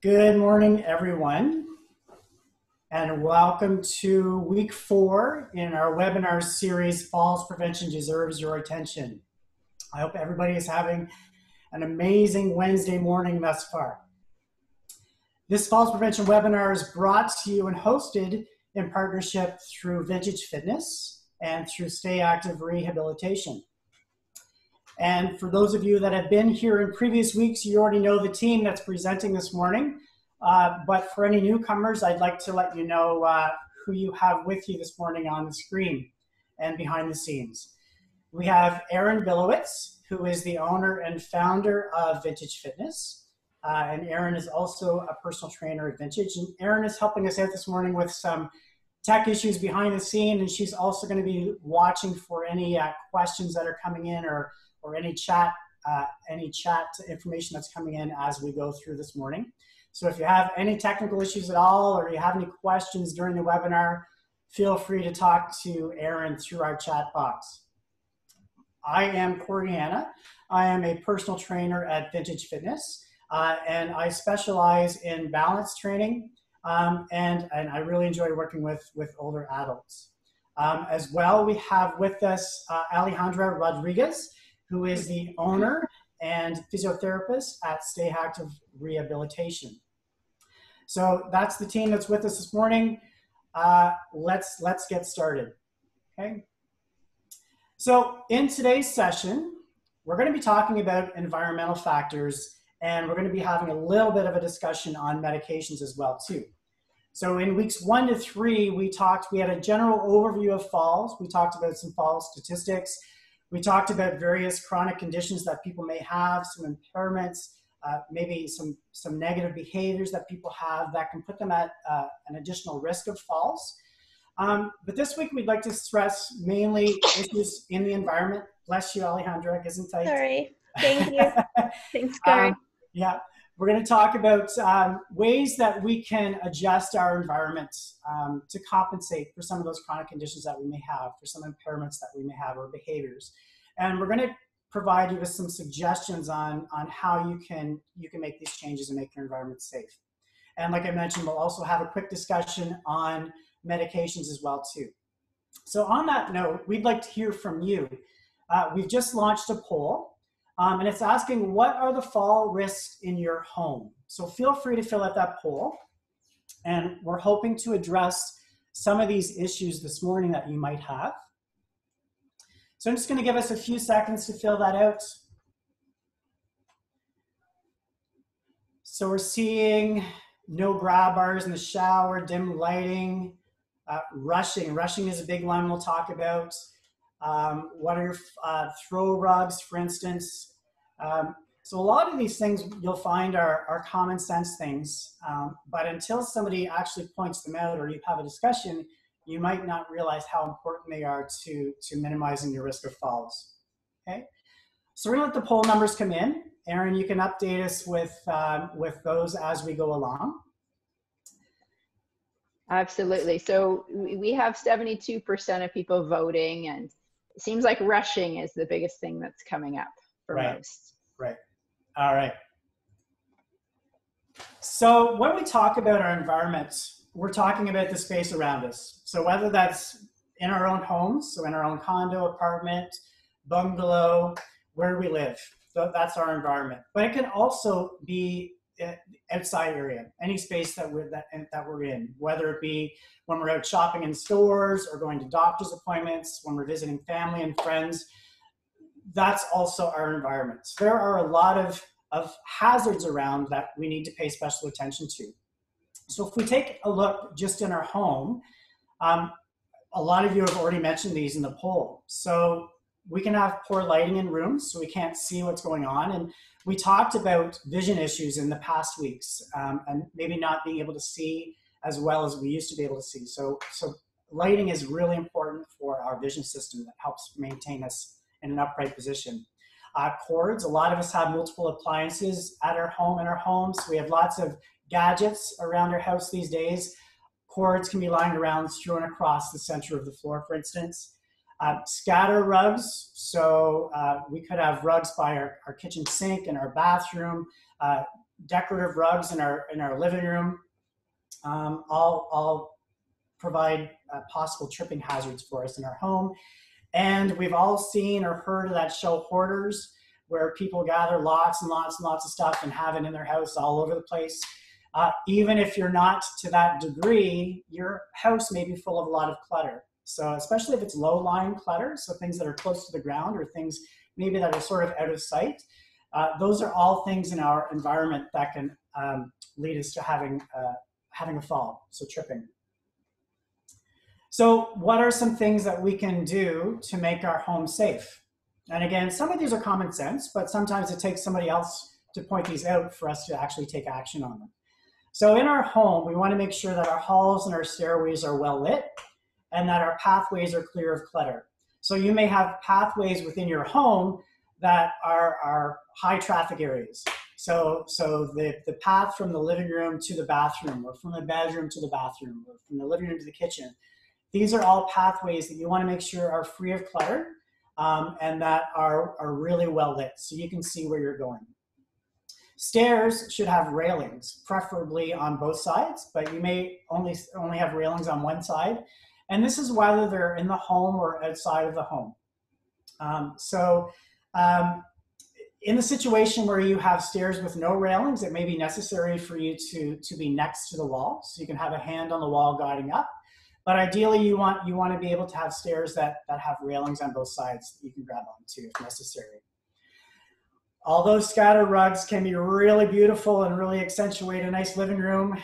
Good morning, everyone, and welcome to week 4 in our webinar series, Falls Prevention Deserves Your Attention. I hope everybody is having an amazing Wednesday morning thus far. This Falls Prevention webinar is brought to you and hosted in partnership through Vintage Fitness and through Stay Active Rehabilitation. And for those of you that have been here in previous weeks, you already know the team that's presenting this morning. But for any newcomers, I'd like to let you know who you have with you this morning on the screen and behind the scenes. We have Erin Bilowitz, who is the owner and founder of Vintage Fitness. And Erin is also a personal trainer at Vintage. And Erin is helping us out this morning with some tech issues behind the scene. And she's also going to be watching for any questions that are coming in or any chat information that's coming in as we go through this morning. So if you have any technical issues at all, or you have any questions during the webinar, feel free to talk to Erin through our chat box. I am Cory. I am a personal trainer at Vintage Fitness, and I specialize in balance training, and I really enjoy working with older adults. As well, we have with us Alejandra Rodriguez, who is the owner and physiotherapist at Stay Active Rehabilitation. So that's the team that's with us this morning. Let's get started, okay? So in today's session, we're gonna be talking about environmental factors, and we're gonna be having a little bit of a discussion on medications as well too. So in weeks 1 to 3, we had a general overview of falls. We talked about some fall statistics. We talked about various chronic conditions that people may have, some impairments, maybe some negative behaviors that people have that can put them at an additional risk of falls. But this week we'd like to stress mainly issues in the environment. Bless you, Alejandra. Gesundheit. Sorry. Thank you. Thanks, Cory. Yeah, we're going to talk about ways that we can adjust our environment to compensate for some of those chronic conditions that we may have, for some impairments that we may have, or behaviors. And we're going to provide you with some suggestions on how you can make these changes and make your environment safe. And like I mentioned, we'll also have a quick discussion on medications as well too. So on that note, we'd like to hear from you. We've just launched a poll, and it's asking, what are the fall risks in your home? So feel free to fill out that poll. And we're hoping to address some of these issues this morning that you might have. So I'm just going to give us a few seconds to fill that out. So we're seeing no grab bars in the shower, dim lighting, rushing. Rushing is a big one we'll talk about. What are your throw rugs, for instance? So a lot of these things you'll find are common sense things, but until somebody actually points them out or you have a discussion, you might not realize how important they are to minimizing your risk of falls, okay? So we're gonna let the poll numbers come in. Erin, you can update us with those as we go along. Absolutely. So we have 72% of people voting, and it seems like rushing is the biggest thing that's coming up for most. Right. All right. So when we talk about our environment, we're talking about the space around us. So whether that's in our own homes, so in our own condo, apartment, bungalow, where we live, so that's our environment. But it can also be outside area, any space that we're in, whether it be when we're out shopping in stores or going to doctor's appointments, when we're visiting family and friends. That's also our environment. So there are a lot of hazards around that we need to pay special attention to. So if we take a look just in our home, a lot of you have already mentioned these in the poll. So we can have poor lighting in rooms, so we can't see what's going on. And we talked about vision issues in the past weeks, and maybe not being able to see as well as we used to be able to see. So lighting is really important for our vision system that helps maintain us in an upright position. Cords, a lot of us have multiple appliances at our home, in our homes. We have lots of gadgets around our house these days. Cords can be lying around, strewn across the center of the floor, for instance. Scatter rugs, so we could have rugs by our kitchen sink and our bathroom, decorative rugs in our living room, all provide possible tripping hazards for us in our home. And we've all seen or heard of that show Hoarders, where people gather lots and lots and lots of stuff and have it in their house all over the place. Even if you're not to that degree, your house may be full of a lot of clutter. So especially if it's low-lying clutter, so things that are close to the ground or things maybe that are sort of out of sight, those are all things in our environment that can lead us to having a fall, so tripping. So what are some things that we can do to make our home safe? And again, some of these are common sense, but sometimes it takes somebody else to point these out for us to actually take action on them. So in our home, we want to make sure that our halls and our stairways are well lit and that our pathways are clear of clutter. So you may have pathways within your home that are high traffic areas. So the path from the living room to the bathroom, or from the bedroom to the bathroom, or from the living room to the kitchen, these are all pathways that you want to make sure are free of clutter and that are really well lit so you can see where you're going. Stairs should have railings, preferably on both sides, but you may only have railings on one side. And this is whether they're in the home or outside of the home. In the situation where you have stairs with no railings, it may be necessary for you to be next to the wall, so you can have a hand on the wall guiding up. But ideally, you want to be able to have stairs that have railings on both sides that you can grab onto if necessary. Although scatter rugs can be really beautiful and really accentuate a nice living room,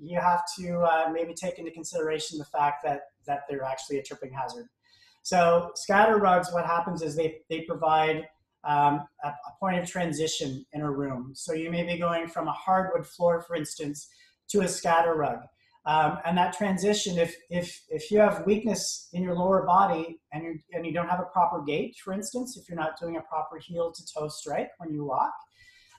you have to maybe take into consideration the fact that they're actually a tripping hazard. So scatter rugs, what happens is they provide a point of transition in a room. So you may be going from a hardwood floor, for instance, to a scatter rug. And that transition, if you have weakness in your lower body and you don't have a proper gait, for instance, if you're not doing a proper heel to toe strike when you walk,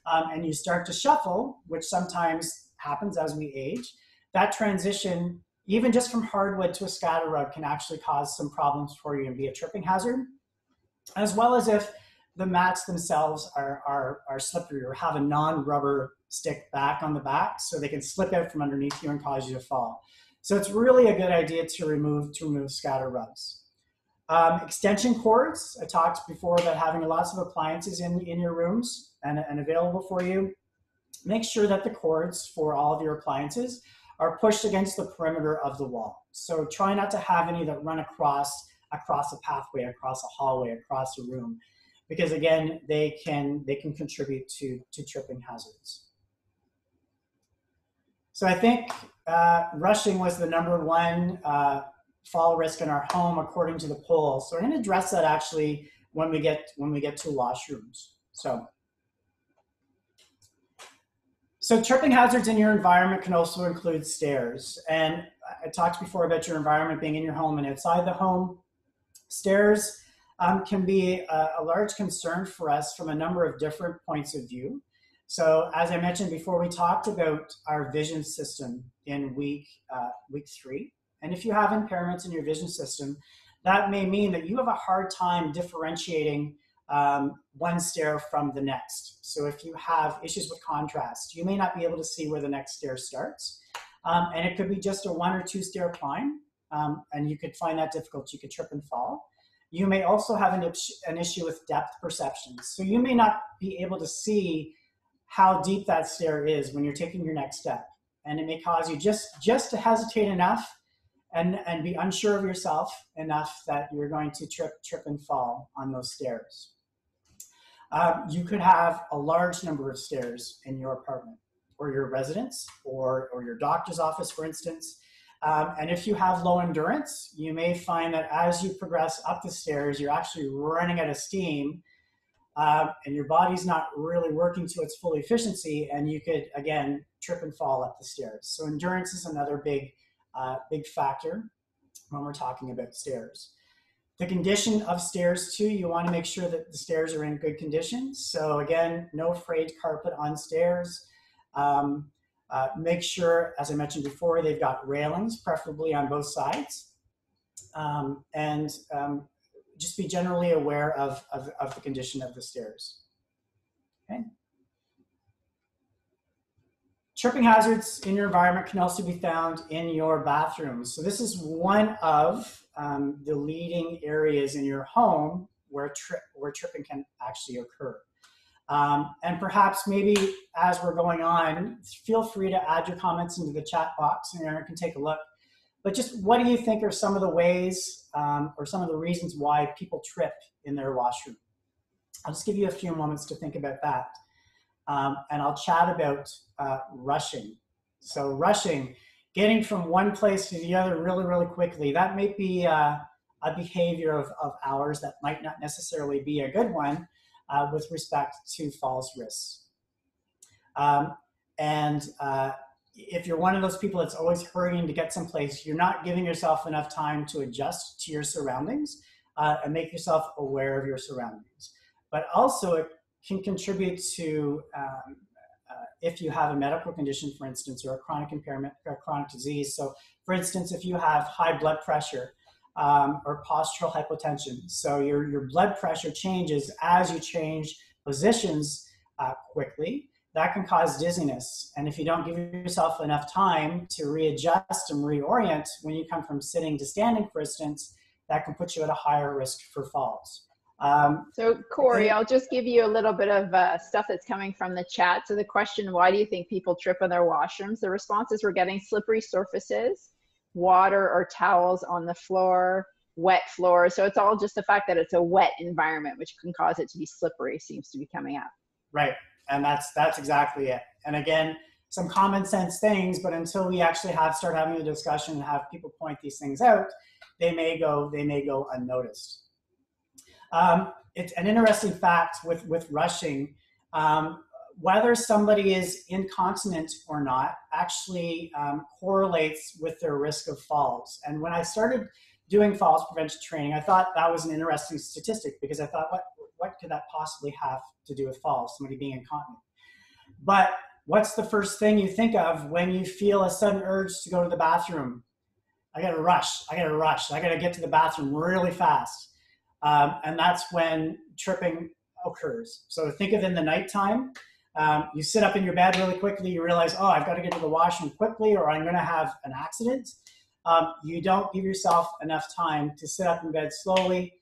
and you start to shuffle, which sometimes happens as we age, that transition, even just from hardwood to a scatter rug, can actually cause some problems for you and be a tripping hazard, as well as if the mats themselves are slippery or have a non-rubber stick back on the back, so they can slip out from underneath you and cause you to fall. So it's really a good idea to remove scatter rugs. Extension cords, I talked before about having lots of appliances in your rooms and available for you. Make sure that the cords for all of your appliances are pushed against the perimeter of the wall. So try not to have any that run across a pathway, across a hallway, across a room, because again, they can contribute to tripping hazards. So I think rushing was the #1 fall risk in our home according to the poll. So we're going to address that actually when we get to washrooms. So tripping hazards in your environment can also include stairs. And I talked before about your environment being in your home and outside the home. Stairs can be a large concern for us from a number of different points of view. So as I mentioned before, we talked about our vision system in week 3. And if you have impairments in your vision system, that may mean that you have a hard time differentiating one stair from the next. So if you have issues with contrast, you may not be able to see where the next stair starts. And it could be just a 1 or 2 stair climb, and you could find that difficult. You could trip and fall. You may also have an issue with depth perceptions. So you may not be able to see how deep that stair is when you're taking your next step. And it may cause you just to hesitate enough and be unsure of yourself enough that you're going to trip and fall on those stairs. You could have a large number of stairs in your apartment or your residence or your doctor's office, for instance. And if you have low endurance, you may find that as you progress up the stairs, you're actually running out of steam and your body's not really working to its full efficiency, and you could, again, trip and fall up the stairs. So endurance is another big factor when we're talking about stairs. The condition of stairs too, you want to make sure that the stairs are in good condition. So again, no frayed carpet on stairs. Make sure, as I mentioned before, they've got railings, preferably on both sides. Just be generally aware of the condition of the stairs. Okay. tripping hazards in your environment can also be found in your bathrooms. So this is one of the leading areas in your home where tripping can actually occur. And perhaps maybe as we're going on, feel free to add your comments into the chat box and Aaron can take a look. But just what do you think are some of the ways or some of the reasons why people trip in their washroom? I'll just give you a few moments to think about that. And I'll chat about rushing. So rushing, getting from one place to the other really, really quickly, that may be a behavior of ours that might not necessarily be a good one with respect to falls risks. If you're one of those people that's always hurrying to get someplace, you're not giving yourself enough time to adjust to your surroundings and make yourself aware of your surroundings. But also it can contribute to, if you have a medical condition, for instance, or a chronic impairment or a chronic disease. So for instance, if you have high blood pressure or postural hypotension, so your blood pressure changes as you change positions quickly, that can cause dizziness. And if you don't give yourself enough time to readjust and reorient when you come from sitting to standing, for instance, that can put you at a higher risk for falls. So Cory, I'll just give you a little bit of stuff that's coming from the chat. So the question, why do you think people trip on their washrooms? The responses we're getting: slippery surfaces, water or towels on the floor, wet floors. So it's all just the fact that it's a wet environment, which can cause it to be slippery, seems to be coming up. Right, and that's exactly it. And again, some common sense things, but until we actually start having the discussion and have people point these things out, they may go unnoticed. It's an interesting fact with rushing, whether somebody is incontinent or not actually correlates with their risk of falls. And when I started doing falls prevention training, I thought that was an interesting statistic because I thought, what could that possibly have to do with falls, somebody being incontinent? But what's the first thing you think of when you feel a sudden urge to go to the bathroom? I gotta rush, I gotta get to the bathroom really fast. And that's when tripping occurs. So think of in the nighttime, you sit up in your bed really quickly, you realize, oh, I've got to get to the washroom quickly or I'm going to have an accident. You don't give yourself enough time to sit up in bed slowly,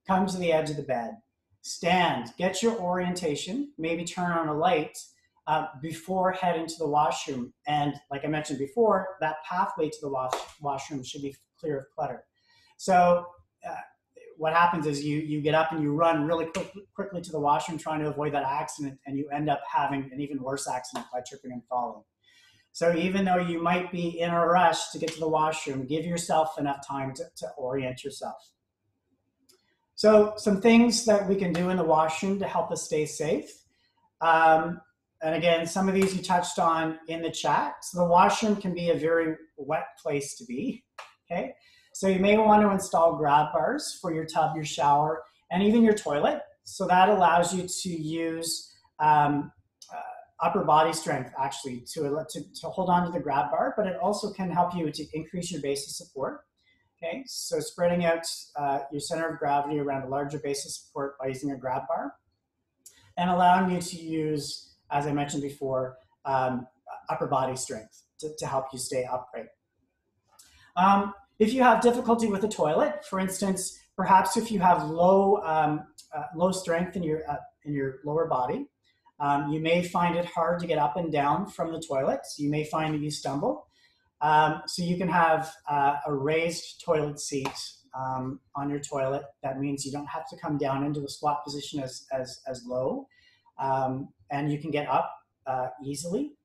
come to the edge of the bed, stand, get your orientation, maybe turn on a light before heading to the washroom. And like I mentioned before, that pathway to the washroom should be clear of clutter. So what happens is you get up and you run really quickly to the washroom trying to avoid that accident, and you end up having an even worse accident by tripping and falling. So even though you might be in a rush to get to the washroom, give yourself enough time to orient yourself. So some things that we can do in the washroom to help us stay safe. And again, some of these you touched on in the chat. So the washroom can be a very wet place to be, okay? So you may want to install grab bars for your tub, your shower, and even your toilet. So that allows you to use upper body strength actually to hold on to the grab bar, but it also can help you to increase your base of support. Okay, so spreading out your center of gravity around a larger base of support by using a grab bar, and allowing you to use, as I mentioned before, upper body strength to help you stay upright. If you have difficulty with the toilet, for instance, perhaps if you have low strength in your lower body, you may find it hard to get up and down from the toilet. So you may find that you stumble. So you can have a raised toilet seat on your toilet. That means you don't have to come down into a squat position as low. And you can get up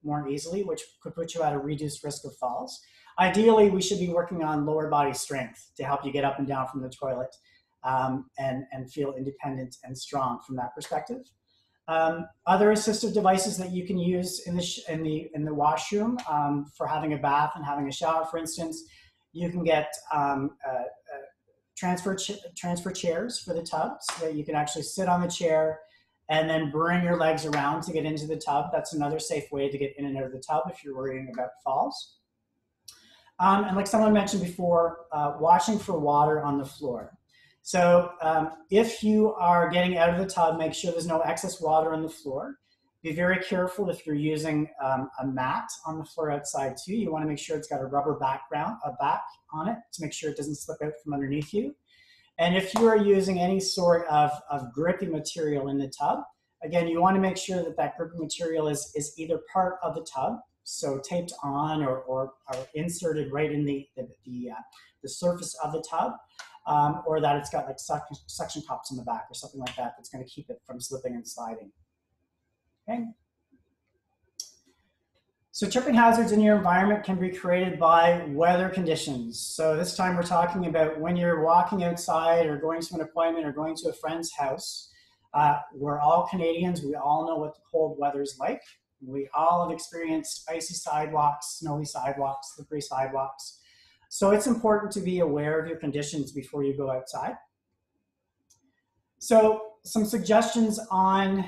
more easily, which could put you at a reduced risk of falls. Ideally, we should be working on lower body strength to help you get up and down from the toilet and feel independent and strong from that perspective. Other assistive devices that you can use in the washroom for having a bath and having a shower, for instance, you can get transfer chairs for the tub, so that you can actually sit on the chair and then bring your legs around to get into the tub. That's another safe way to get in and out of the tub if you're worrying about falls. And like someone mentioned before, watching for water on the floor. So if you are getting out of the tub, make sure there's no excess water on the floor. Be very careful if you're using a mat on the floor outside too. You want to make sure it's got a rubber background, a back on it to make sure it doesn't slip out from underneath you. And if you are using any sort of gripping material in the tub, again, you want to make sure that that gripping material is either part of the tub, so taped on or inserted right in the surface of the tub, or that it's got like suction cups in the back or something like that that's going to keep it from slipping and sliding. Okay. So tripping hazards in your environment can be created by weather conditions. So this time we're talking about when you're walking outside or going to an appointment or going to a friend's house. We're all Canadians. We all know what the cold weather's like. We all have experienced icy sidewalks, snowy sidewalks, slippery sidewalks. So it's important to be aware of your conditions before you go outside. So some suggestions on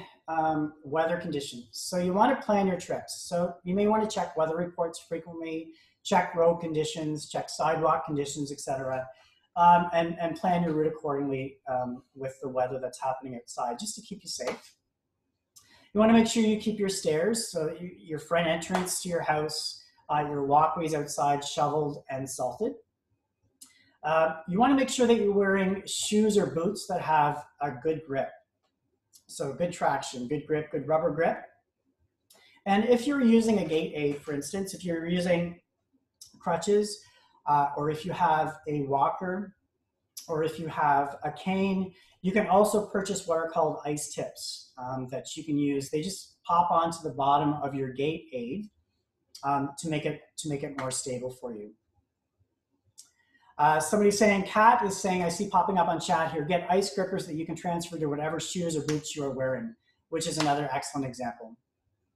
weather conditions. So you want to plan your trips. So you may want to check weather reports frequently, check road conditions, check sidewalk conditions, etc., and plan your route accordingly with the weather that's happening outside, just to keep you safe. You want to make sure you keep your stairs, so your front entrance to your house, your walkways outside shoveled and salted. You want to make sure that you're wearing shoes or boots that have a good grip. So good traction, good grip, good rubber grip. And if you're using a gait aid, for instance, if you're using crutches, or if you have a walker, or if you have a cane, you can also purchase what are called ice tips that you can use. They just pop onto the bottom of your gait aid to make it more stable for you. Somebody saying, Kat is saying, I see popping up on chat here, get ice grippers that you can transfer to whatever shoes or boots you are wearing, which is another excellent example.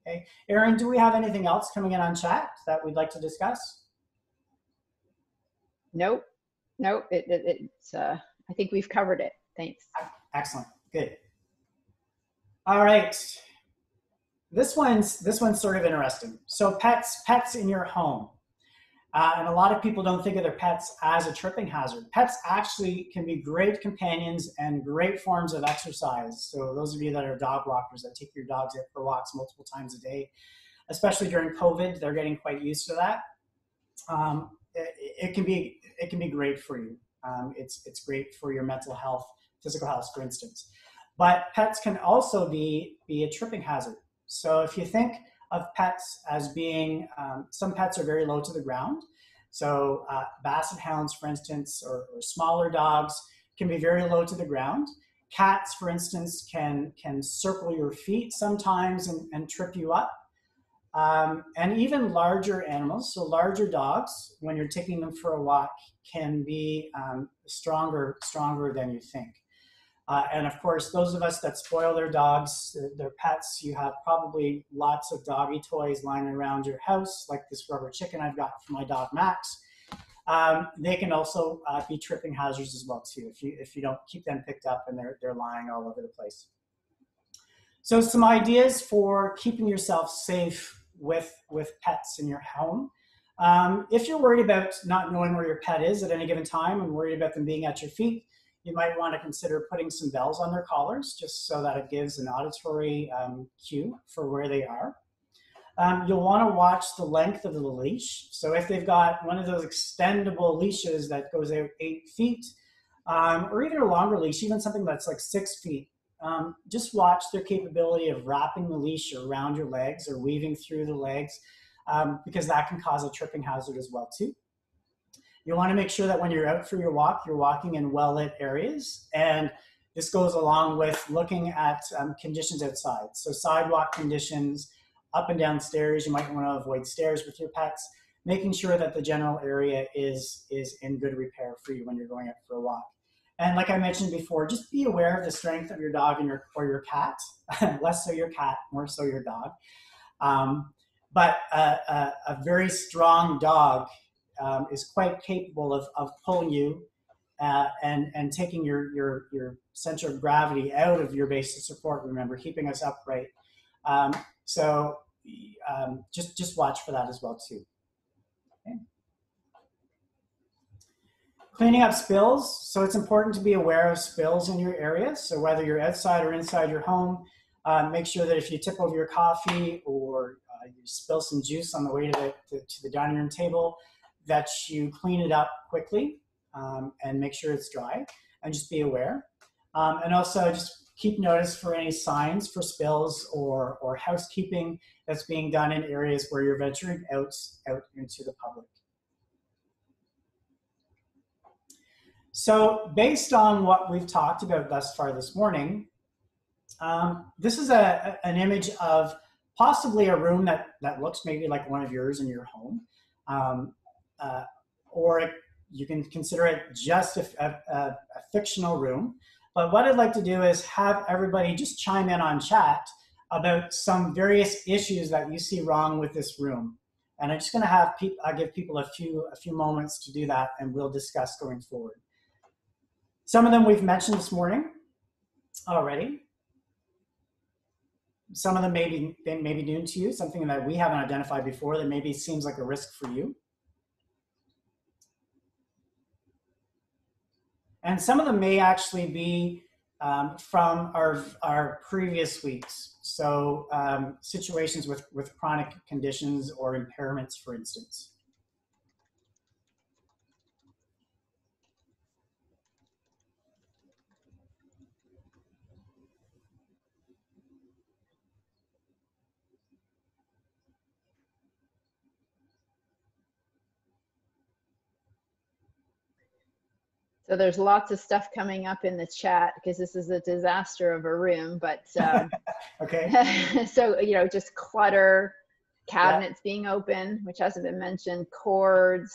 Okay, Erin, do we have anything else coming in on chat that we'd like to discuss? Nope. It's I think we've covered it. Thanks. Excellent. Good. All right. This one's sort of interesting. So pets in your home. And a lot of people don't think of their pets as a tripping hazard. Pets actually can be great companions and great forms of exercise. So those of you that are dog walkers that take your dogs out for walks multiple times a day, especially during COVID, they're getting quite used to that. It can be great for you. It's great for your mental health, physical health, for instance. But pets can also be a tripping hazard. So if you think of pets as being, some pets are very low to the ground. So basset hounds, for instance, or smaller dogs can be very low to the ground. Cats, for instance, can circle your feet sometimes and trip you up. And even larger animals, so larger dogs, when you're taking them for a walk, can be stronger than you think. And of course, those of us that spoil their dogs, their pets, you have probably lots of doggy toys lying around your house, like this rubber chicken I've got for my dog Max. They can also be tripping hazards as well too, if you don't keep them picked up and they're lying all over the place. So some ideas for keeping yourself safe with pets in your home. If you're worried about not knowing where your pet is at any given time and worried about them being at your feet, you might want to consider putting some bells on their collars just so that it gives an auditory cue for where they are. You'll want to watch the length of the leash. So if they've got one of those extendable leashes that goes out 8 feet, or even a longer leash, even something that's like 6 feet, just watch their capability of wrapping the leash around your legs or weaving through the legs, because that can cause a tripping hazard as well too. You want to make sure that when you're out for your walk, you're walking in well-lit areas. And this goes along with looking at conditions outside. So sidewalk conditions, up and down stairs. You might want to avoid stairs with your pets, making sure that the general area is in good repair for you when you're going out for a walk. And like I mentioned before, just be aware of the strength of your dog and or your cat, less so your cat, more so your dog. But a very strong dog is quite capable of pulling you and taking your center of gravity out of your base of support, remember, keeping us upright. So just watch for that as well too. Okay. Cleaning up spills. So it's important to be aware of spills in your area. So whether you're outside or inside your home, Make sure that if you tip over your coffee or you spill some juice on the way to the dining room table, that you clean it up quickly and make sure it's dry, and just be aware. And also just keep notice for any signs for spills or housekeeping that's being done in areas where you're venturing out into the public. So based on what we've talked about thus far this morning, this is an image of possibly a room that looks maybe like one of yours in your home. Or you can consider it just a fictional room. But what I'd like to do is have everybody just chime in on chat about some various issues that you see wrong with this room. And I'm just going to have give people a few moments to do that, and we'll discuss going forward. Some of them we've mentioned this morning already. Some of them may be new to you, something that we haven't identified before that maybe seems like a risk for you. And some of them may actually be from our previous weeks. So situations with chronic conditions or impairments, for instance. So there's lots of stuff coming up in the chat because this is a disaster of a room, but okay. So, you know, just clutter, cabinets being open, which hasn't been mentioned, cords,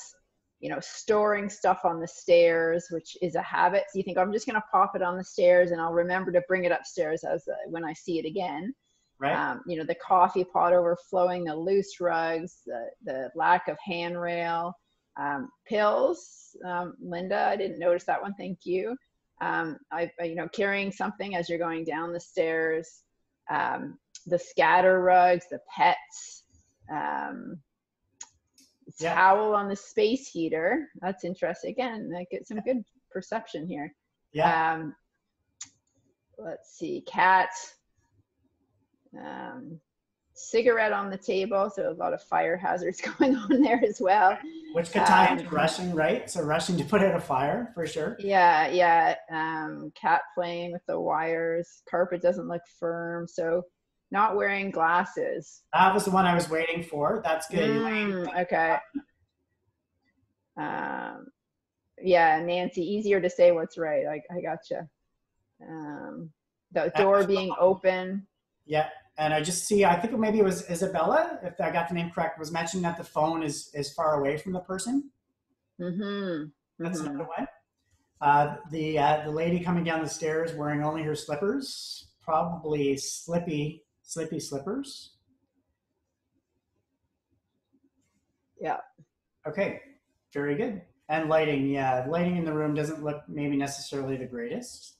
you know, storing stuff on the stairs, which is a habit. So you think, oh, I'm just going to pop it on the stairs and I'll remember to bring it upstairs when I see it again. Right. You know, the coffee pot overflowing, the loose rugs, the lack of handrail, pills. Linda, I didn't notice that one. Thank you. You know, carrying something as you're going down the stairs, the scatter rugs, the pets, towel on the space heater. That's interesting. Again, I get some good perception here. Yeah. Let's see, cat, cigarette on the table, so a lot of fire hazards going on there as well. Which could tie into rushing, right? So rushing to put out a fire, for sure. Yeah. Cat playing with the wires. Carpet doesn't look firm, so not wearing glasses. That was the one I was waiting for. That's good. Okay. Yeah, Nancy, easier to say what's right. I gotcha. The door being open. Yeah. And I just see, I think maybe it was Isabella, if I got the name correct, was mentioning that the phone is far away from the person. That's another one. The lady coming down the stairs wearing only her slippers, probably slippy slippers. Yeah. Okay, very good. And lighting, yeah, lighting in the room doesn't look maybe necessarily the greatest.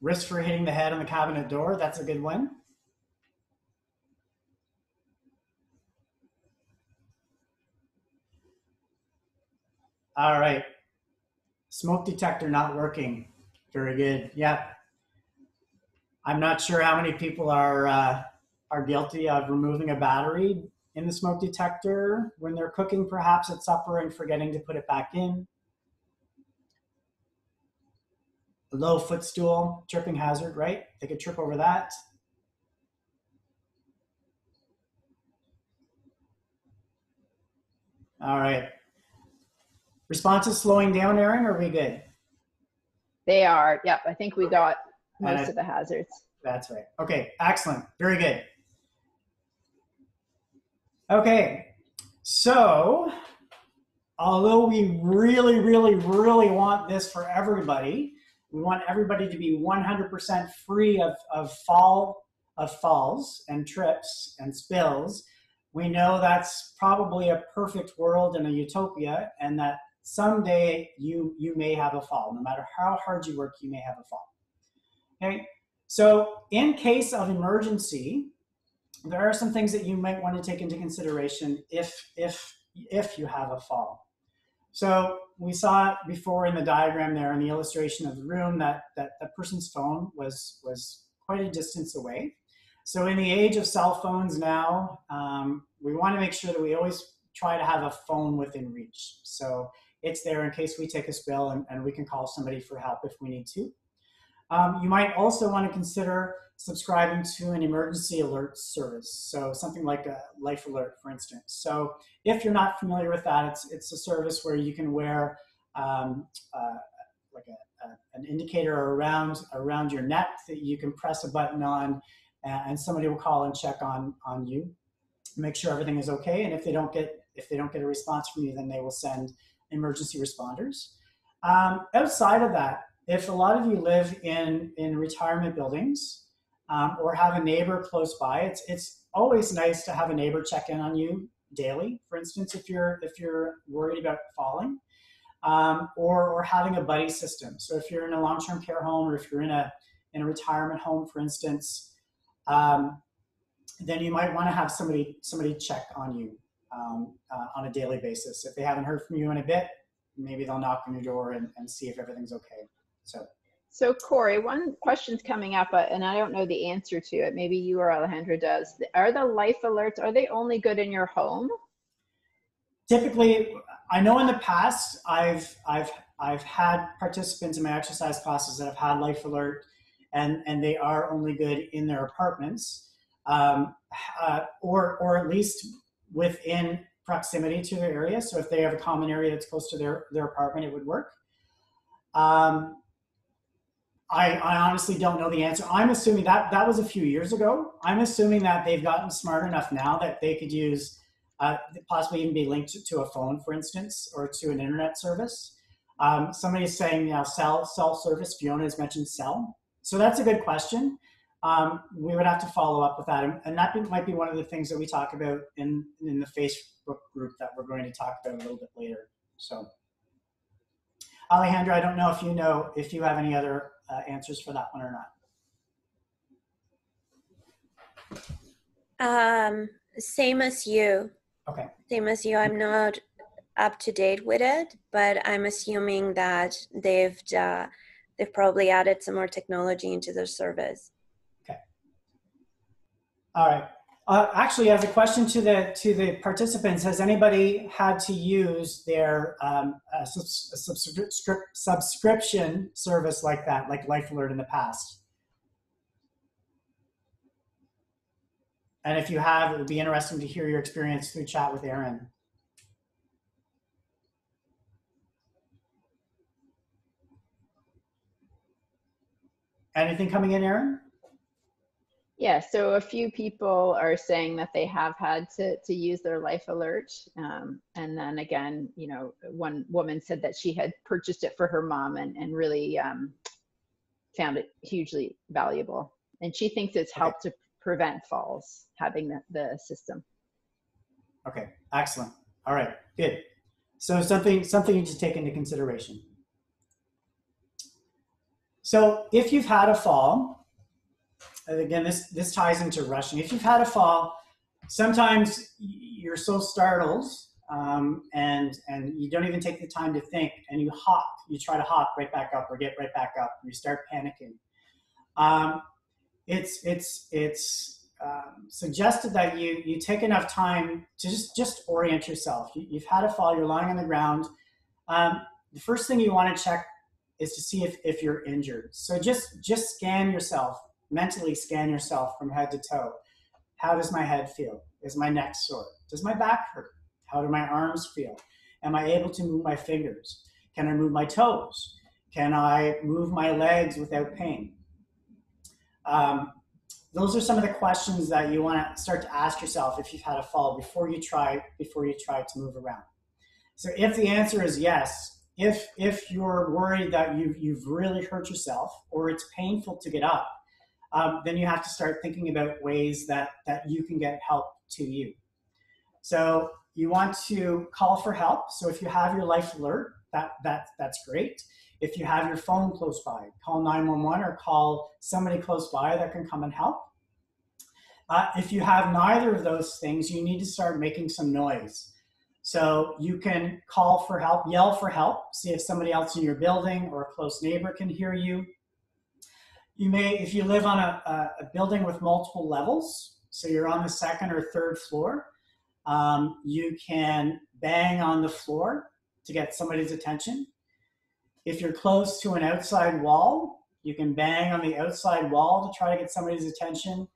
Risk for hitting the head on the cabinet door, that's a good one. All right. Smoke detector not working. Very good. Yeah. I'm not sure how many people are guilty of removing a battery in the smoke detector when they're cooking, perhaps at supper, and forgetting to put it back in. A low footstool, tripping hazard, right? They could trip over that. All right. Responses slowing down, Erin, or are we good? They are. Yep. I think we got most of the hazards. That's right. Okay. Excellent. Very good. Okay. So, although we really, really, really want this for everybody, we want everybody to be 100% free of falls and trips and spills. We know that's probably a perfect world and a utopia, and that someday you may have a fall. No matter how hard you work, you may have a fall. Okay, so in case of emergency, there are some things that you might want to take into consideration if you have a fall. So we saw it before in the diagram there in the illustration of the room that that person's phone was quite a distance away. So in the age of cell phones now, we want to make sure that we always try to have a phone within reach. So it's there in case we take a spill, and we can call somebody for help if we need to. You might also want to consider subscribing to an emergency alert service. So something like a Life Alert, for instance. So if you're not familiar with that, it's a service where you can wear like an indicator around your neck that you can press a button on, and somebody will call and check on you, make sure everything is okay. And if they don't get a response from you, then they will send emergency responders. Outside of that, if a lot of you live in retirement buildings or have a neighbor close by, it's always nice to have a neighbor check in on you daily. For instance, if you're worried about falling, or having a buddy system. So if you're in a long-term care home, or if you're in a retirement home, for instance, then you might want to have somebody check on you on a daily basis. If they haven't heard from you in a bit, maybe they'll knock on your door and see if everything's okay. So Cory, one question's coming up, and I don't know the answer to it. Maybe you or Alejandra does. Are the life alerts, are they only good in your home? Typically, I know in the past I've had participants in my exercise classes that have had Life Alert, and they are only good in their apartments, or at least within proximity to their area. So if they have a common area that's close to their apartment, it would work. I honestly don't know the answer. I'm assuming that was a few years ago. I'm assuming that they've gotten smart enough now that they could use, possibly even be linked to a phone, for instance, or to an internet service. Somebody's saying, cell service. Fiona has mentioned cell. So that's a good question. We would have to follow up with that. And that might be one of the things that we talk about in the Facebook group that we're going to talk about a little bit later. So Alejandra, I don't know if you have any other answers for that one or not. Same as you. Okay. Same as you. I'm not up to date with it, but I'm assuming that they've probably added some more technology into their service. Okay. All right. Actually, as a question to the participants, has anybody had to use their subscription service like that, like Life Alert, in the past? And if you have, it would be interesting to hear your experience through chat with Erin. Anything coming in, Erin? Yeah, so a few people are saying that they have had to use their Life Alert. And then again, one woman said that she had purchased it for her mom and really found it hugely valuable. And she thinks it's helped to prevent falls, having the system. Okay, excellent. All right, good. So something you should take into consideration. So if you've had a fall, and again, this ties into rushing. If you've had a fall, sometimes you're so startled and you don't even take the time to think, and you hop. You try to hop right back up or get right back up, and you start panicking. It's suggested that you take enough time to just orient yourself. You've had a fall. You're lying on the ground. The first thing you want to check is to see if you're injured. So just scan yourself. Mentally scan yourself from head to toe. How does my head feel? Is my neck sore? Does my back hurt? How do my arms feel? Am I able to move my fingers? Can I move my toes? Can I move my legs without pain? Those are some of the questions that you want to start to ask yourself if you've had a fall before you try to move around. So if the answer is yes, if you're worried that you've really hurt yourself or it's painful to get up, then you have to start thinking about ways that you can get help to you. So you want to call for help. So if you have your Life Alert, that's great. If you have your phone close by, call 911 or call somebody close by that can come and help. If you have neither of those things, you need to start making some noise. So you can call for help, yell for help, see if somebody else in your building or a close neighbor can hear you. You may, if you live on a building with multiple levels, so you're on the second or third floor, you can bang on the floor to get somebody's attention. If you're close to an outside wall, you can bang on the outside wall to try to get somebody's attention.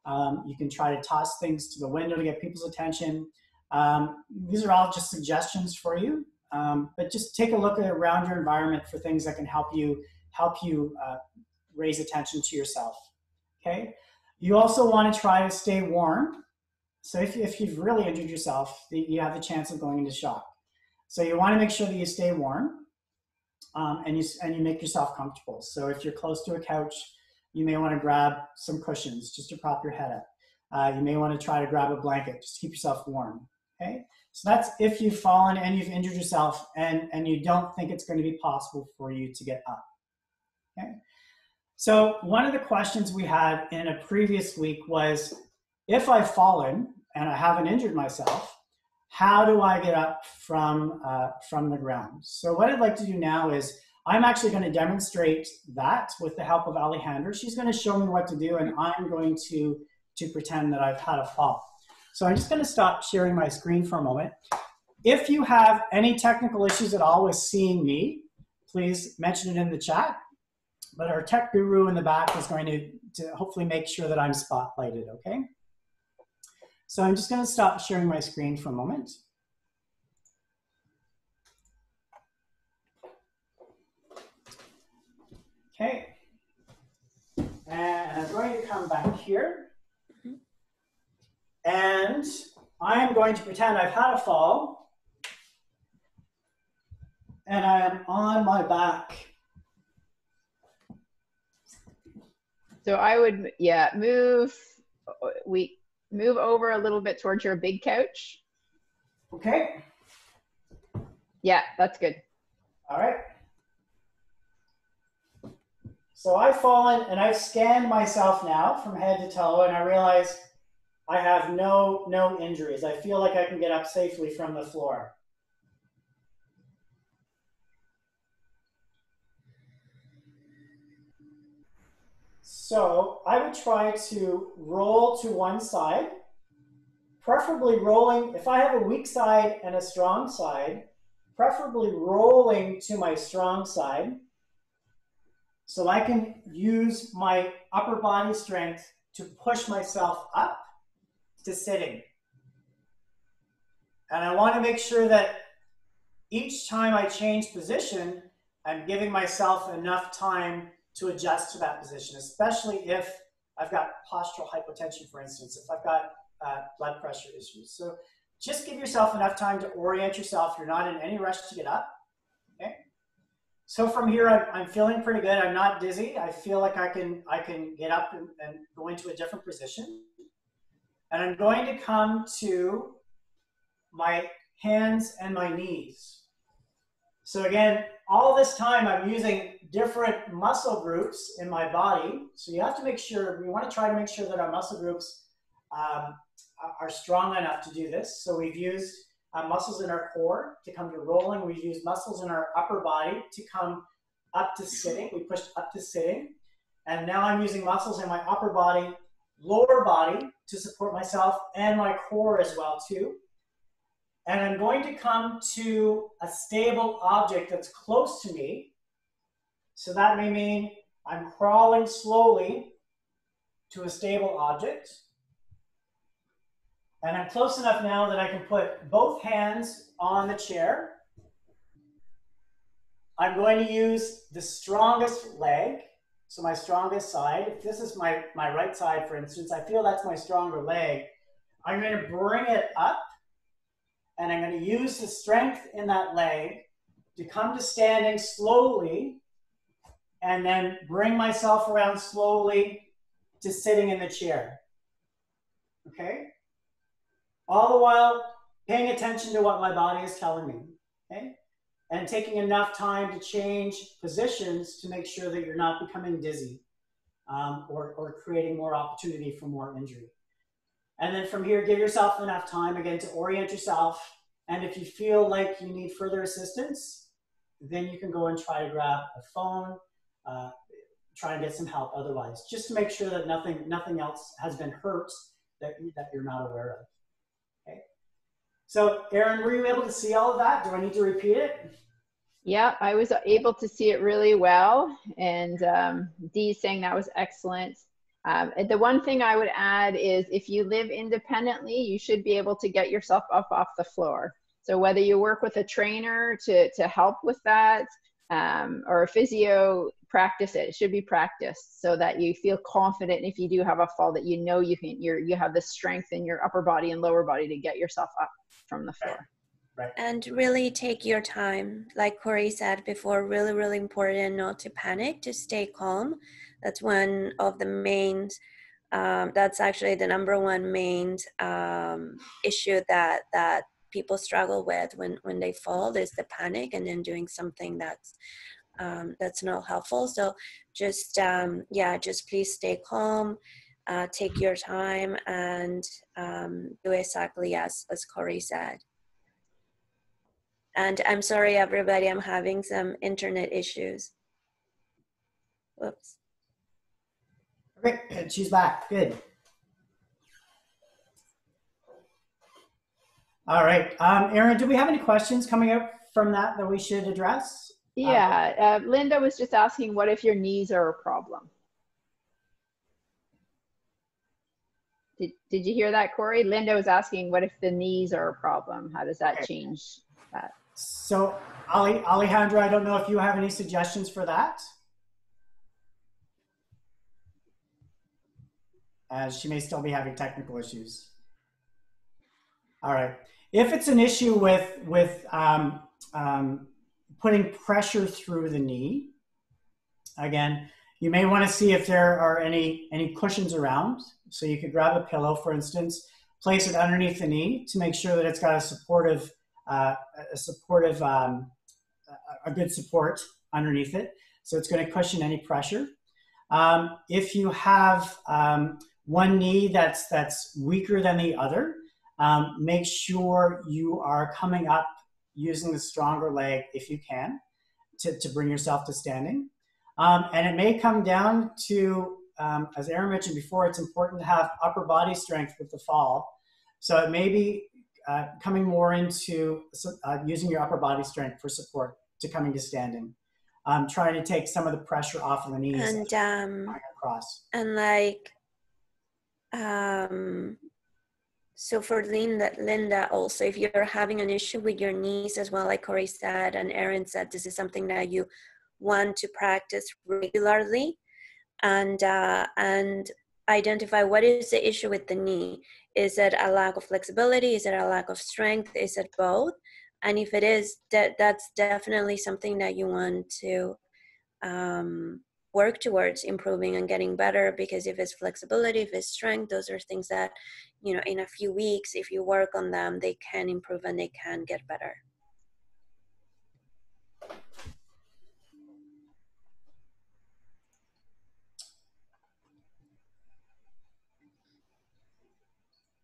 You can try to toss things to the window to get people's attention. These are all just suggestions for you, but just take a look around your environment for things that can help you raise attention to yourself. Okay. You also want to try to stay warm. So if you've really injured yourself, you have the chance of going into shock. So you want to make sure that you stay warm, and you make yourself comfortable. So if you're close to a couch, you may want to grab some cushions just to prop your head up. You may want to try to grab a blanket just to keep yourself warm. Okay. So that's if you've fallen and you've injured yourself and you don't think it's going to be possible for you to get up. Okay. So one of the questions we had in a previous week was, if I've fallen and I haven't injured myself, how do I get up from the ground? So what I'd like to do now is I'm actually going to demonstrate that with the help of Alejandra. She's going to show me what to do, and I'm going to pretend that I've had a fall. So I'm just going to stop sharing my screen for a moment. If you have any technical issues at all with seeing me, please mention it in the chat. But our tech guru in the back is going to hopefully make sure that I'm spotlighted, okay? So I'm just going to stop sharing my screen for a moment. Okay. And I'm going to come back here. And I'm going to pretend I've had a fall. And I am on my back. So I would, yeah, move over a little bit towards your big couch. Okay. Yeah, that's good. All right. So I've fallen and I've scanned myself now from head to toe, and I realize I have no injuries. I feel like I can get up safely from the floor. So I would try to roll to one side, preferably rolling. If I have a weak side and a strong side, preferably rolling to my strong side so I can use my upper body strength to push myself up to sitting. And I want to make sure that each time I change position, I'm giving myself enough time to adjust to that position, especially if I've got postural hypotension, for instance, if I've got blood pressure issues. So just give yourself enough time to orient yourself. You're not in any rush to get up, okay? So from here, I'm feeling pretty good. I'm not dizzy. I feel like I can get up and go into a different position. And I'm going to come to my hands and my knees. So again, all this time I'm using different muscle groups in my body. So you have to make sure, we want to try to make sure that our muscle groups are strong enough to do this. So we've used muscles in our core to come to rolling. We've used muscles in our upper body to come up to sitting. We pushed up to sitting. And now I'm using muscles in my upper body, lower body to support myself, and my core as well too. And I'm going to come to a stable object that's close to me. So that may mean I'm crawling slowly to a stable object. And I'm close enough now that I can put both hands on the chair. I'm going to use the strongest leg, so my strongest side. If this is my right side, for instance, I feel that's my stronger leg. I'm going to bring it up, and I'm going to use the strength in that leg to come to standing slowly, and then bring myself around slowly to sitting in the chair. Okay? All the while paying attention to what my body is telling me. Okay? And taking enough time to change positions to make sure that you're not becoming dizzy or creating more opportunity for more injury. And then from here, give yourself enough time again to orient yourself And if you feel like you need further assistance, then you can go and try to grab a phone, try and get some help otherwise, just to make sure that nothing else has been hurt that you're not aware of. Okay. So Erin, were you able to see all of that? Do I need to repeat it? Yeah, I was able to see it really well. And Dee's saying that was excellent. The one thing I would add is if you live independently, you should be able to get yourself up off the floor. So whether you work with a trainer to help with that, or a physio, practice it. It should be practiced so that you feel confident if you do have a fall that you know you have the strength in your upper body and lower body to get yourself up from the floor. Right. And really take your time. Like Cory said before, really, really important not to panic, to stay calm. That's one of the main, that's actually the number one main issue that people struggle with when they fall, is the panic and then doing something that's not helpful. So just, just please stay calm, take your time, and do exactly as Cory said. And I'm sorry, everybody, I'm having some internet issues. Whoops. Okay, she's back. Good. All right. Erin, do we have any questions coming up from that we should address? Yeah, Linda was just asking, what if your knees are a problem? Did you hear that, Cory? Linda was asking, what if the knees are a problem? How does that change that? So, Alejandra, I don't know if you have any suggestions for that. As she may still be having technical issues. All right. If it's an issue with putting pressure through the knee, again, you may want to see if there are any cushions around. So you could grab a pillow, for instance, place it underneath the knee to make sure that it's got a good support underneath it. So it's going to cushion any pressure. If you have one knee that's weaker than the other, make sure you are coming up using the stronger leg if you can to bring yourself to standing. And it may come down to, as Erin mentioned before, it's important to have upper body strength with the fall. So it may be coming more into using your upper body strength for support to coming to standing. Trying to take some of the pressure off of the knees and across. And like, so for Linda also, if you're having an issue with your knees as well, like Cory said and Erin said, this is something that you want to practice regularly, and identify what is the issue with the knee. Is it a lack of flexibility? Is it a lack of strength? Is it both? And if it is, that's definitely something that you want to work towards improving and getting better, because if it's flexibility, if it's strength, those are things that, you know, in a few weeks, if you work on them, they can improve and they can get better.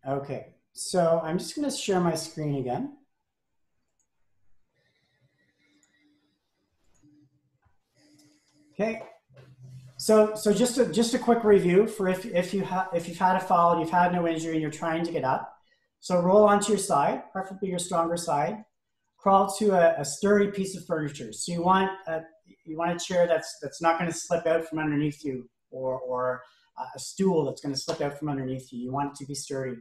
Okay, so I'm just going to share my screen again. Okay, so just a quick review for if you've had a fall and you've had no injury and you're trying to get up. So roll onto your side, preferably your stronger side. Crawl to a sturdy piece of furniture. So you want a chair that's not going to slip out from underneath you, or a stool that's going to slip out from underneath you. You want it to be sturdy.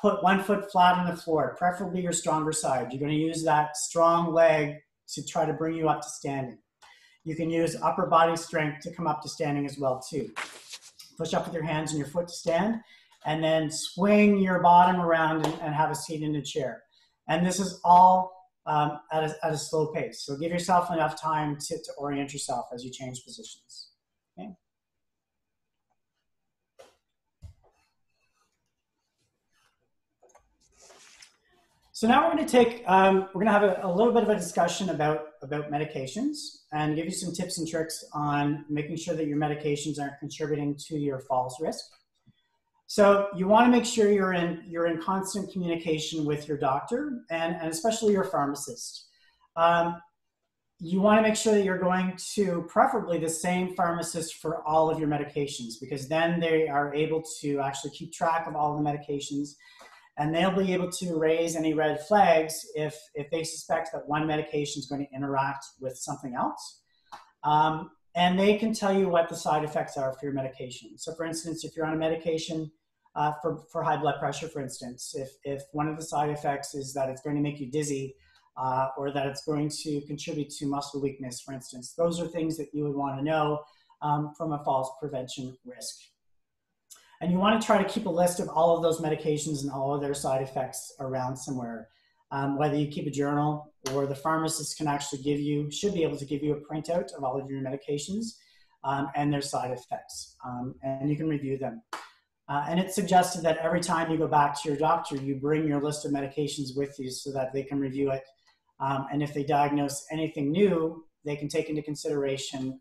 Put 1 foot flat on the floor, preferably your stronger side. You're going to use that strong leg to try to bring you up to standing. You can use upper body strength to come up to standing as well too. Push up with your hands and your foot to stand, and then swing your bottom around and have a seat in a chair. And this is all at a slow pace. So give yourself enough time to orient yourself as you change positions. Okay. So now we're going to take, we're going to have a little bit of a discussion about medications and give you some tips and tricks on making sure that your medications aren't contributing to your falls risk. So you want to make sure you're in constant communication with your doctor and especially your pharmacist. You want to make sure that you're going to preferably the same pharmacist for all of your medications, because then they are able to actually keep track of all the medications, and they'll be able to raise any red flags if they suspect that one medication is going to interact with something else. And they can tell you what the side effects are for your medication. So for instance, if you're on a medication for high blood pressure, for instance, if one of the side effects is that it's going to make you dizzy, or that it's going to contribute to muscle weakness, for instance. Those are things that you would want to know from a falls prevention risk. And you want to try to keep a list of all of those medications and all of their side effects around somewhere. Whether you keep a journal or the pharmacist can actually should be able to give you a printout of all of your medications and their side effects. And you can review them. And it's suggested that every time you go back to your doctor, you bring your list of medications with you so that they can review it. And if they diagnose anything new, they can take into consideration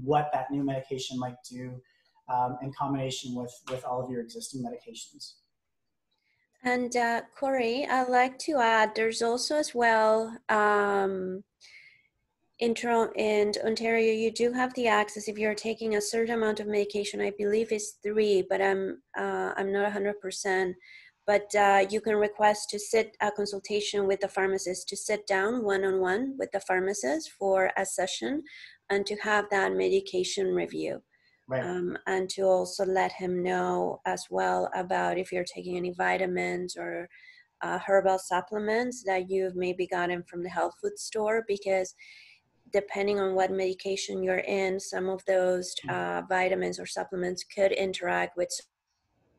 what that new medication might do in combination with all of your existing medications. And Cory, I'd like to add, there's also as well, in Ontario, you do have the access if you're taking a certain amount of medication. I believe it's 3, but I'm not 100%. But you can request to sit a consultation with the pharmacist, to sit down one-on-one with the pharmacist for a session and to have that medication review. Right. And to also let him know as well about if you're taking any vitamins or herbal supplements that you've maybe gotten from the health food store, because depending on what medication you're in, some of those vitamins or supplements could interact with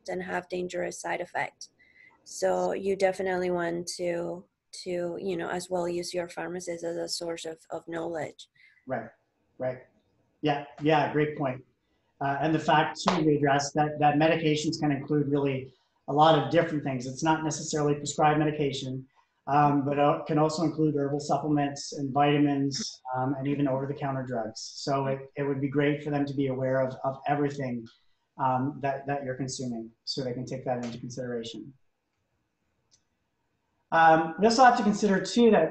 and have dangerous side effects. So you definitely want to as well use your pharmacist as a source of knowledge. Right. Yeah, great point. And the fact too, we addressed that medications can include really a lot of different things. It's not necessarily prescribed medication, but it can also include herbal supplements and vitamins and even over-the-counter drugs. So it would be great for them to be aware of everything that you're consuming, so they can take that into consideration. We also have to consider too that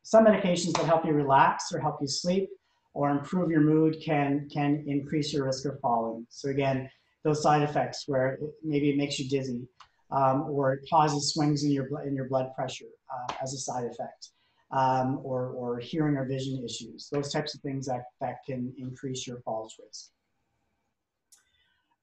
some medications that help you relax or help you sleep or improve your mood can increase your risk of falling. So again, those side effects where maybe it makes you dizzy or it causes swings in your blood pressure as a side effect, or hearing or vision issues, those types of things that can increase your falls risk.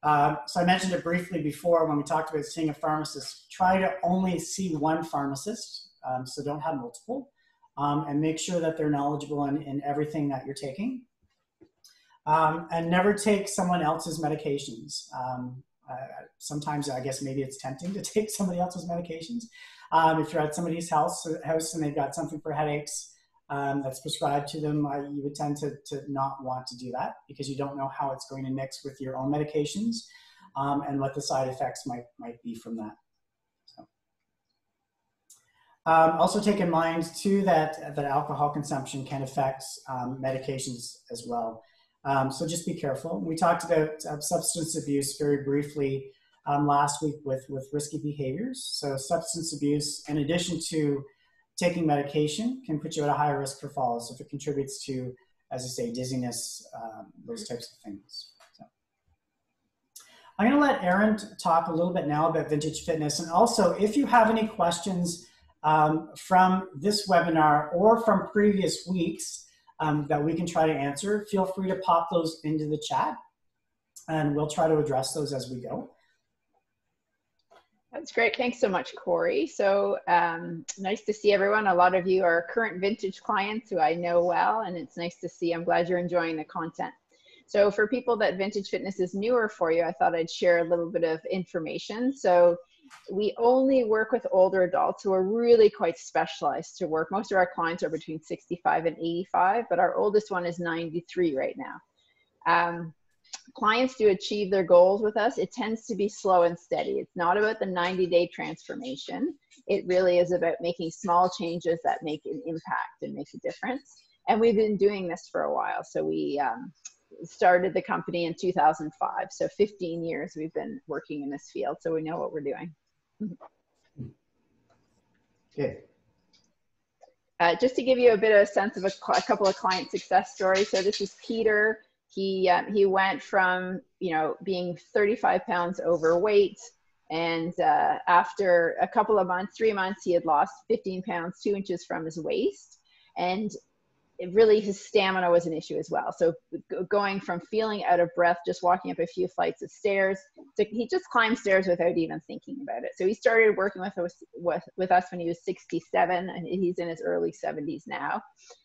So I mentioned it briefly before when we talked about seeing a pharmacist. Try to only see one pharmacist, so don't have multiple, and make sure that they're knowledgeable in everything that you're taking. And never take someone else's medications. Sometimes I guess maybe it's tempting to take somebody else's medications. If you're at somebody's house and they've got something for headaches that's prescribed to them, you would tend to not want to do that, because you don't know how it's going to mix with your own medications and what the side effects might be from that. So. Also take in mind too that alcohol consumption can affect medications as well. So just be careful. We talked about substance abuse very briefly last week with risky behaviors. So substance abuse, in addition to taking medication, can put you at a higher risk for falls if it contributes to, as I say, dizziness, those types of things. So. I'm going to let Erin talk a little bit now about Vintage Fitness. And also, if you have any questions from this webinar or from previous weeks that we can try to answer, feel free to pop those into the chat, and we'll try to address those as we go. That's great. Thanks so much, Cory. So nice to see everyone. A lot of you are current Vintage clients who I know well, and it's nice to see. I'm glad you're enjoying the content. So for people that Vintage Fitness is newer for you, I thought I'd share a little bit of information. So we only work with older adults who are really quite specialized to work. Most of our clients are between 65 and 85, but our oldest one is 93 right now. Clients do achieve their goals with us. It tends to be slow and steady. It's not about the 90-day transformation. It really is about making small changes that make an impact and make a difference. And we've been doing this for a while. So we started the company in 2005. So 15 years we've been working in this field. So we know what we're doing. Okay. Just to give you a bit of a sense of a couple of client success stories. So this is Peter. He went from, you know, being 35 pounds overweight, and after a couple of months, 3 months, he had lost 15 pounds, 2 inches from his waist. And it really, his stamina was an issue as well. So going from feeling out of breath, just walking up a few flights of stairs, so he just climbed stairs without even thinking about it. So he started working with us when he was 67, and he's in his early 70s now.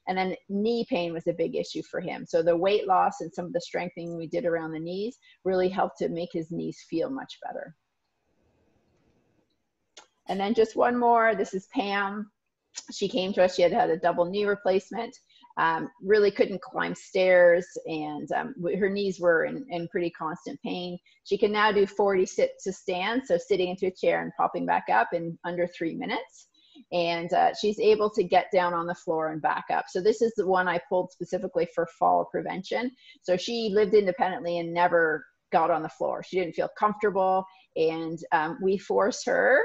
And then knee pain was a big issue for him. So the weight loss and some of the strengthening we did around the knees really helped to make his knees feel much better. And then just one more, this is Pam. She came to us, she had had a double knee replacement. Really couldn't climb stairs, and her knees were in pretty constant pain. She can now do 40 sit to stand, so sitting into a chair and popping back up in under 3 minutes. And she's able to get down on the floor and back up. So this is the one I pulled specifically for fall prevention. So she lived independently and never got on the floor. She didn't feel comfortable, and we forced her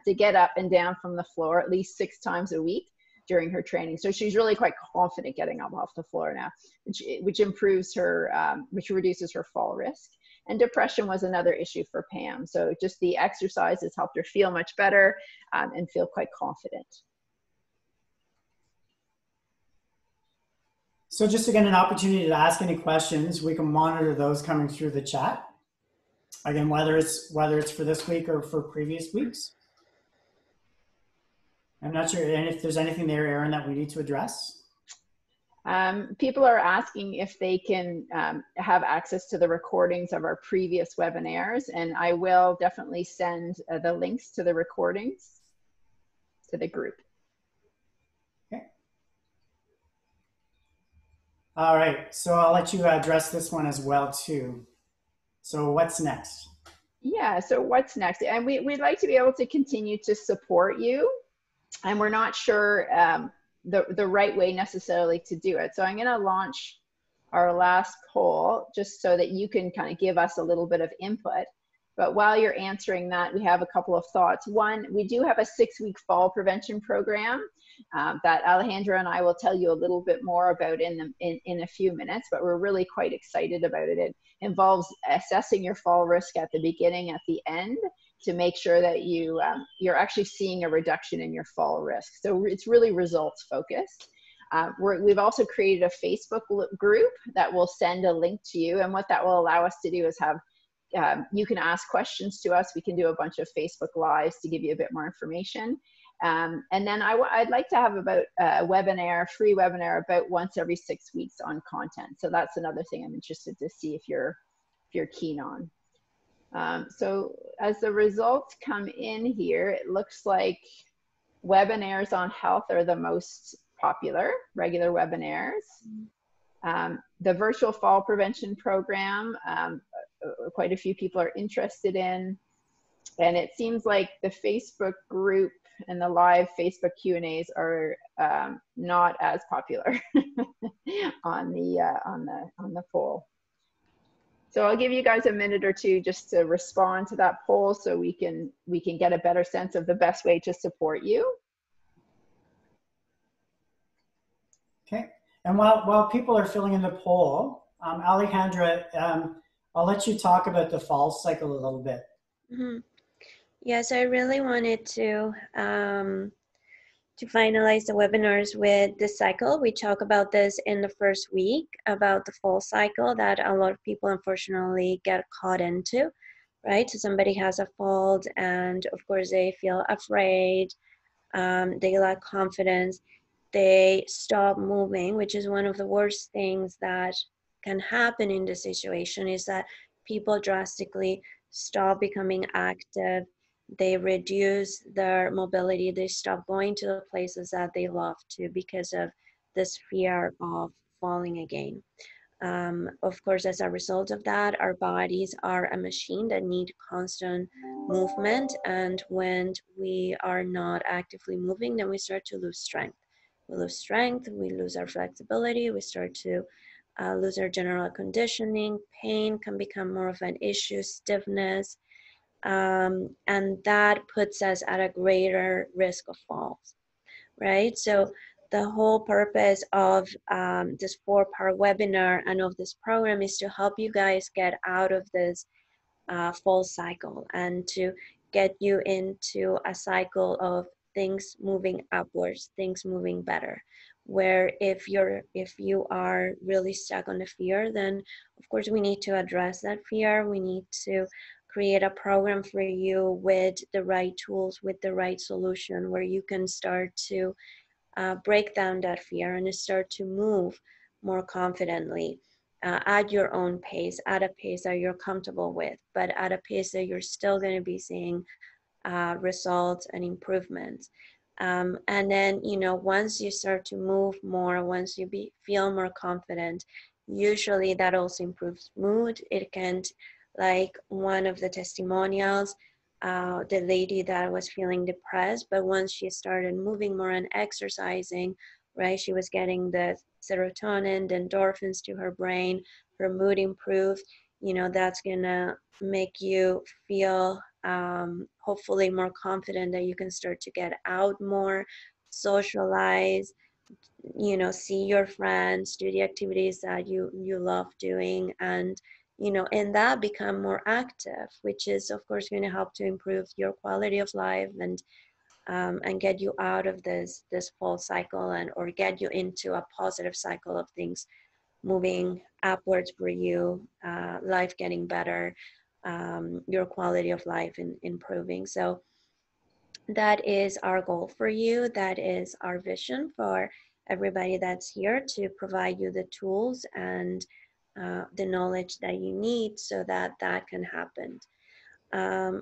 to get up and down from the floor at least 6 times a week during her training. So she's really quite confident getting up off the floor now, which improves her, which reduces her fall risk. And depression was another issue for Pam. So just the exercises helped her feel much better and feel quite confident. So just again, an opportunity to ask any questions. We can monitor those coming through the chat. Again, whether it's for this week or for previous weeks. I'm not sure if there's anything there, Erin, that we need to address. People are asking if they can have access to the recordings of our previous webinars, and I will definitely send the links to the recordings to the group. Okay. All right, so I'll let you address this one as well too. So what's next? Yeah, so what's next? And we'd like to be able to continue to support you, and we're not sure the right way necessarily to do it. So I'm going to launch our last poll just so that you can kind of give us a little bit of input. But while you're answering that, we have a couple of thoughts. One, we do have a 6-week fall prevention program that Alejandra and I will tell you a little bit more about in a few minutes, but we're really quite excited about it. It involves assessing your fall risk at the beginning, at the end, to make sure that you're actually seeing a reduction in your fall risk. So it's really results focused. We've also created a Facebook group that will send a link to you. And what that will allow us to do is have, you can ask questions to us. We can do a bunch of Facebook Lives to give you a bit more information. And then I'd like to have about a webinar, free webinar, about once every 6 weeks on content. So that's another thing I'm interested to see if you're keen on. So as the results come in here, it looks like webinars on health are the most popular, regular webinars. The virtual fall prevention program, quite a few people are interested in. And it seems like the Facebook group and the live Facebook Q&As are not as popular on the poll. So I'll give you guys a minute or two just to respond to that poll so we can get a better sense of the best way to support you. Okay, and while people are filling in the poll, Alejandra, I'll let you talk about the fall cycle a little bit. Mm-hmm. Yes, I really wanted to finalize the webinars with the cycle. We talk about this in the first week about the fall cycle that a lot of people unfortunately get caught into, right? So somebody has a fall and of course they feel afraid, they lack confidence, they stop moving, which is one of the worst things that can happen in this situation is that people drastically stop becoming active. They reduce their mobility. They stop going to the places that they love to because of this fear of falling again. Of course, as a result of that, our bodies are a machine that need constant movement. And when we are not actively moving, then we start to lose strength. We lose strength, we lose our flexibility, we start to looser general conditioning, pain can become more of an issue, stiffness, and that puts us at a greater risk of falls, right? So the whole purpose of this 4-part webinar and of this program is to help you guys get out of this fall cycle and to get you into a cycle of things moving upwards, things moving better. Where if you are really stuck on the fear, then of course we need to address that fear. We need to create a program for you with the right tools, with the right solution, where you can start to break down that fear and start to move more confidently at your own pace, at a pace that you're comfortable with, but at a pace that you're still going to be seeing results and improvements. And then, you know, once you start to move more, once you feel more confident, usually that also improves mood. It can, like one of the testimonials, the lady that was feeling depressed, but once she started moving more and exercising, right, she was getting the serotonin, the endorphins to her brain, her mood improved. You know, that's gonna make you feel hopefully more confident that you can start to get out more, socialize, you know, see your friends, do the activities that you love doing, and you know, in that become more active, which is of course going to help to improve your quality of life and get you out of this fall cycle, and or get you into a positive cycle of things moving upwards for you, life getting better, your quality of life improving. So that is our goal for you. That is our vision for everybody that's here, to provide you the tools and the knowledge that you need so that that can happen.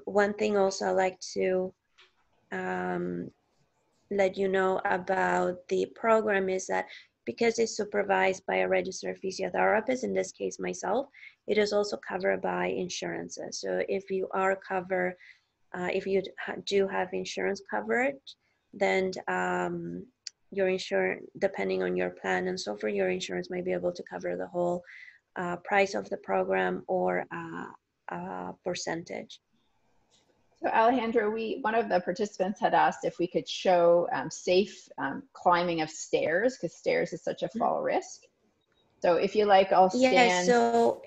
One thing also I'd like to let you know about the program is that because it's supervised by a registered physiotherapist, in this case myself, it is also covered by insurances. So if you are covered, if you do have insurance coverage, then your insurance, depending on your plan and so forth, your insurance might be able to cover the whole price of the program or a percentage. So Alejandra, one of the participants had asked if we could show safe climbing of stairs, because stairs is such a fall risk. So if you like, I'll stand. Yes, so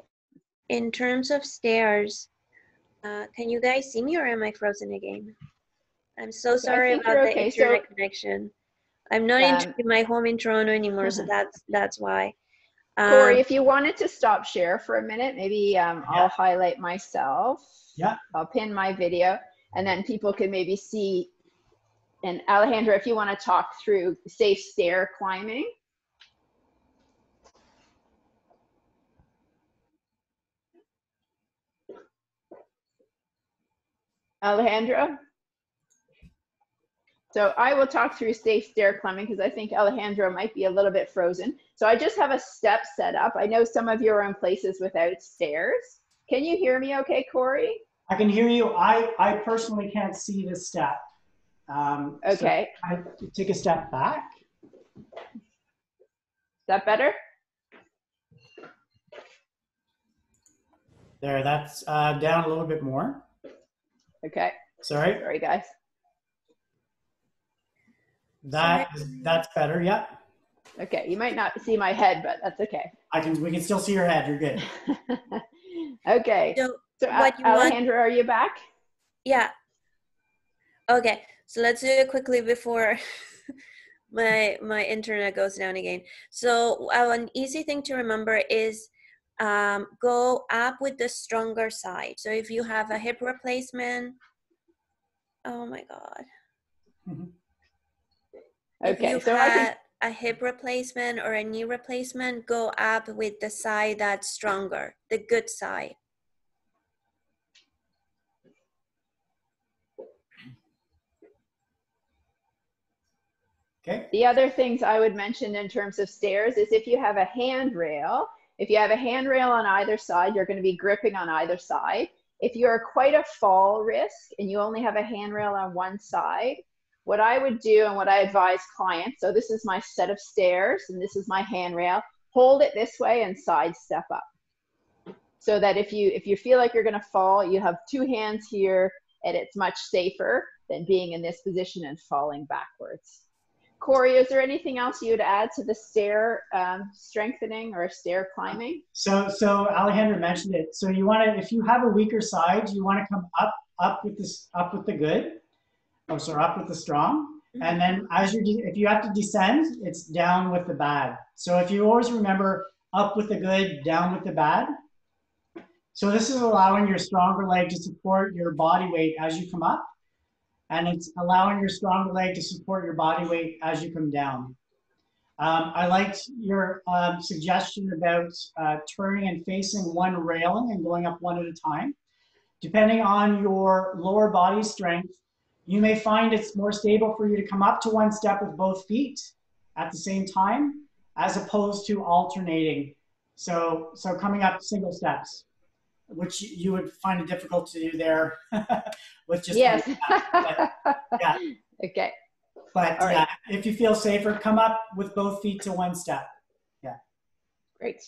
in terms of stairs, can you guys see me or am I frozen again? I'm so sorry about the internet connection. I'm not in my home in Toronto anymore, so that's why. Cory, if you wanted to stop share for a minute, maybe I'll highlight myself. Yeah. I'll pin my video, and then people can maybe see. And Alejandra, if you want to talk through safe stair climbing. Alejandra? So I will talk through safe stair climbing because I think Alejandra might be a little bit frozen. So I just have a step set up. I know some of you are in places without stairs. Can you hear me okay, Cory? I can hear you. I personally can't see the step. Okay. So I take a step back. Is that better? There, that's down a little bit more. Okay. Sorry. Sorry, guys. That's better. Yeah. Okay. You might not see my head, but that's okay. We can still see your head. You're good. Okay. So Alejandra, are you back? Yeah. Okay. So let's do it quickly before my internet goes down again. So an easy thing to remember is go up with the stronger side. So if you have a hip replacement, oh my God. Mm-hmm. Okay, if you had a hip replacement or a knee replacement, go up with the side that's stronger, the good side. Okay. The other things I would mention in terms of stairs is if you have a handrail, on either side, you're going to be gripping on either side. If you're quite a fall risk and you only have a handrail on one side, what I would do and what I advise clients, so this is my set of stairs and this is my handrail. hold it this way and side step up. So that if you feel like you're gonna fall, you have two hands here, and it's much safer than being in this position and falling backwards. Cory, is there anything else you would add to the stair strengthening or stair climbing? So Alejandra mentioned it. So you want to, if you have a weaker side, you want to come up with this, up with the good. Oh, sorry, up with the strong. And then as if you have to descend, it's down with the bad. So if you always remember up with the good, down with the bad. So this is allowing your stronger leg to support your body weight as you come up. And it's allowing your stronger leg to support your body weight as you come down. I liked your suggestion about turning and facing one railing and going up one at a time. Depending on your lower body strength, you may find it's more stable for you to come up to one step with both feet at the same time, as opposed to alternating. So coming up single steps, which you would find it difficult to do there with just yes. But, yeah. Okay. But all right. if you feel safer, come up with both feet to one step. Yeah. Great.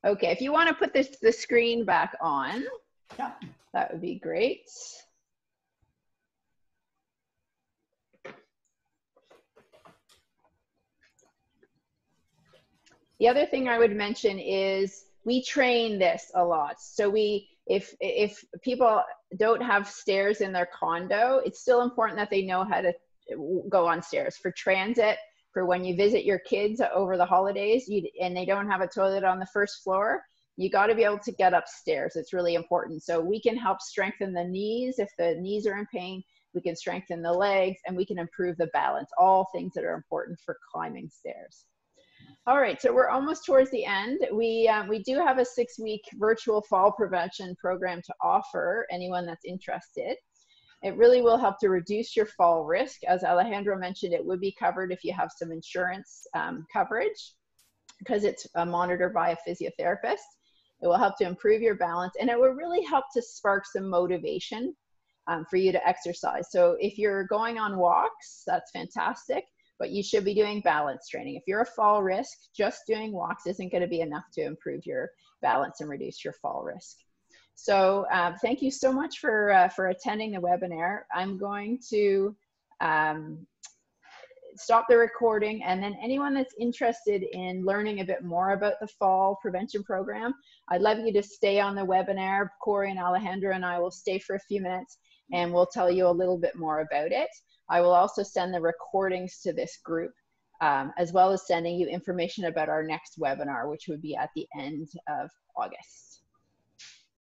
Okay, if you want to put the screen back on, yeah, that would be great. The other thing I would mention is we train this a lot. So if people don't have stairs in their condo, it's still important that they know how to go on stairs for transit, for when you visit your kids over the holidays and they don't have a toilet on the first floor, you got to be able to get upstairs. It's really important. So we can help strengthen the knees. If the knees are in pain, we can strengthen the legs, and we can improve the balance, all things that are important for climbing stairs. All right, so we're almost towards the end. We do have a 6-week virtual fall prevention program to offer anyone that's interested. It really will help to reduce your fall risk. As Alejandra mentioned, it would be covered if you have some insurance coverage, because it's monitored by a physiotherapist. It will help to improve your balance, and it will really help to spark some motivation for you to exercise. So if you're going on walks, that's fantastic, but you should be doing balance training. If you're a fall risk, just doing walks isn't going to be enough to improve your balance and reduce your fall risk. So thank you so much for attending the webinar. I'm going to stop the recording, and then anyone that's interested in learning a bit more about the fall prevention program, I'd love you to stay on the webinar. Cory and Alejandra and I will stay for a few minutes, and we'll tell you a little bit more about it. I will also send the recordings to this group, as well as sending you information about our next webinar, which would be at the end of August.